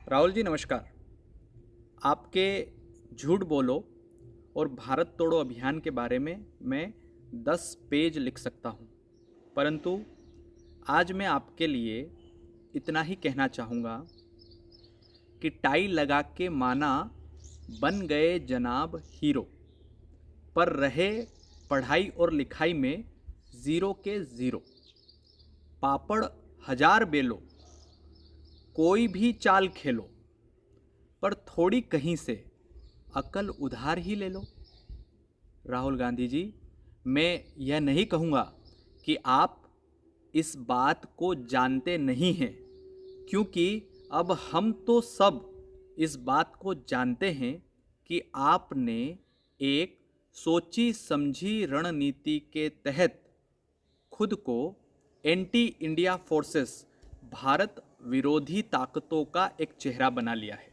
राहुल जी नमस्कार। आपके झूठ बोलो और भारत तोड़ो अभियान के बारे में मैं 10 पेज लिख सकता हूँ, परंतु आज मैं आपके लिए इतना ही कहना चाहूँगा कि टाई लगा के माना बन गए जनाब हीरो, पर रहे पढ़ाई और लिखाई में ज़ीरो के ज़ीरो। पापड़ हजार बेलो, कोई भी चाल खेलो, पर थोड़ी कहीं से अकल उधार ही ले लो। राहुल गांधी जी, मैं यह नहीं कहूँगा कि आप इस बात को जानते नहीं हैं, क्योंकि अब हम तो सब इस बात को जानते हैं कि आपने एक सोची समझी रणनीति के तहत खुद को एंटी इंडिया फोर्सेस, भारत विरोधी ताकतों का एक चेहरा बना लिया है।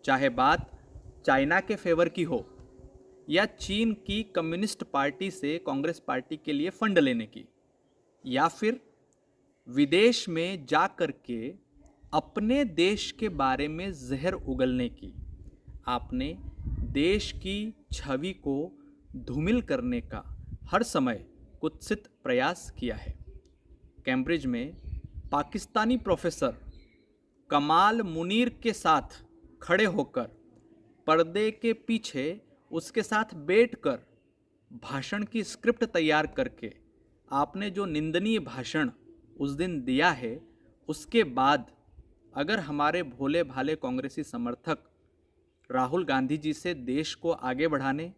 चाहे बात चाइना के फेवर की हो या चीन की कम्युनिस्ट पार्टी से कांग्रेस पार्टी के लिए फंड लेने की, या फिर विदेश में जा कर के अपने देश के बारे में जहर उगलने की, आपने देश की छवि को धूमिल करने का हर समय कुत्सित प्रयास किया है। कैम्ब्रिज में पाकिस्तानी प्रोफेसर कमाल मुनीर के साथ खड़े होकर, पर्दे के पीछे उसके साथ बैठकर भाषण की स्क्रिप्ट तैयार करके आपने जो निंदनीय भाषण उस दिन दिया है, उसके बाद अगर हमारे भोले भाले कांग्रेसी समर्थक राहुल गांधी जी से देश को आगे बढ़ाने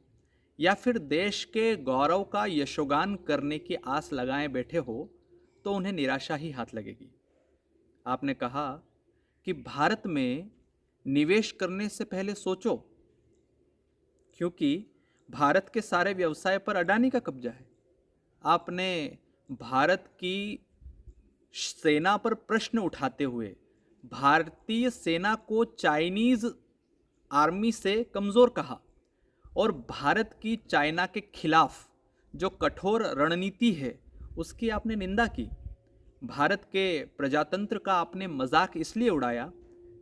या फिर देश के गौरव का यशोगान करने की आस लगाए बैठे हो, तो उन्हें निराशा ही हाथ लगेगी। आपने कहा कि भारत में निवेश करने से पहले सोचो, क्योंकि भारत के सारे व्यवसाय पर अडानी का कब्जा है। आपने भारत की सेना पर प्रश्न उठाते हुए भारतीय सेना को चाइनीज आर्मी से कमज़ोर कहा और भारत की चाइना के खिलाफ जो कठोर रणनीति है उसकी आपने निंदा की। भारत के प्रजातंत्र का आपने मजाक इसलिए उड़ाया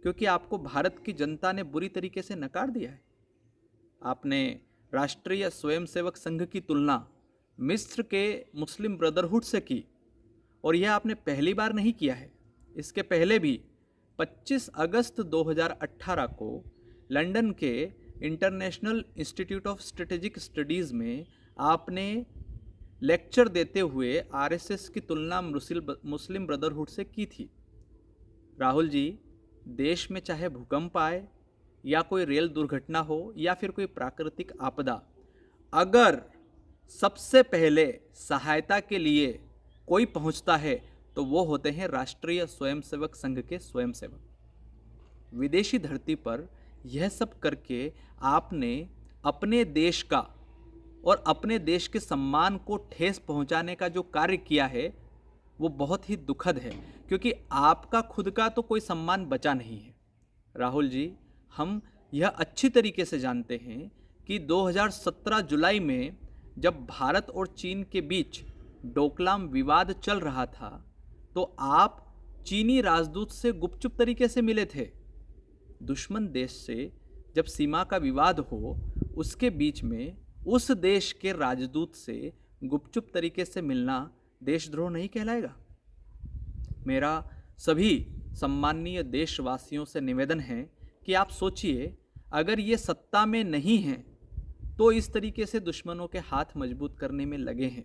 क्योंकि आपको भारत की जनता ने बुरी तरीके से नकार दिया है। आपने राष्ट्रीय स्वयंसेवक संघ की तुलना मिस्र के मुस्लिम ब्रदरहुड से की, और यह आपने पहली बार नहीं किया है। इसके पहले भी 25 अगस्त 2018 को लंदन के international institute of strategic studies में आपने लेक्चर देते हुए आरएसएस की तुलना मुस्लिम ब्रदरहुड से की थी। राहुल जी, देश में चाहे भूकंप आए या कोई रेल दुर्घटना हो या फिर कोई प्राकृतिक आपदा, अगर सबसे पहले सहायता के लिए कोई पहुंचता है तो वो होते हैं राष्ट्रीय स्वयंसेवक संघ के स्वयंसेवक। विदेशी धरती पर यह सब करके आपने अपने देश का और अपने देश के सम्मान को ठेस पहुंचाने का जो कार्य किया है वो बहुत ही दुखद है, क्योंकि आपका खुद का तो कोई सम्मान बचा नहीं है। राहुल जी, हम यह अच्छी तरीके से जानते हैं कि 2017 जुलाई में जब भारत और चीन के बीच डोकलाम विवाद चल रहा था, तो आप चीनी राजदूत से गुपचुप तरीके से मिले थे। दुश्मन देश से जब सीमा का विवाद हो, उसके बीच में उस देश के राजदूत से गुपचुप तरीके से मिलना देशद्रोह नहीं कहलाएगा? मेरा सभी सम्माननीय देशवासियों से निवेदन है कि आप सोचिए, अगर ये सत्ता में नहीं हैं तो इस तरीके से दुश्मनों के हाथ मजबूत करने में लगे हैं।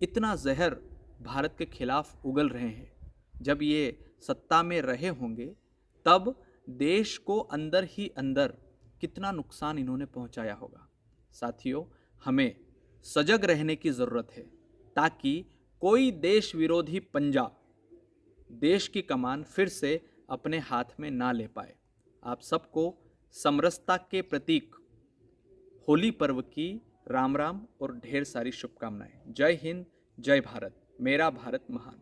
इतना जहर भारत के खिलाफ उगल रहे हैं। जब ये सत्ता में रहे होंगे तब देश को अंदर ही अंदर कितना नुकसान इन्होंने पहुंचाया होगा। साथियों, हमें सजग रहने की ज़रूरत है ताकि कोई देश विरोधी पंजा देश की कमान फिर से अपने हाथ में ना ले पाए। आप सबको समरसता के प्रतीक होली पर्व की राम राम और ढेर सारी शुभकामनाएं। जय हिंद, जय भारत, मेरा भारत महान।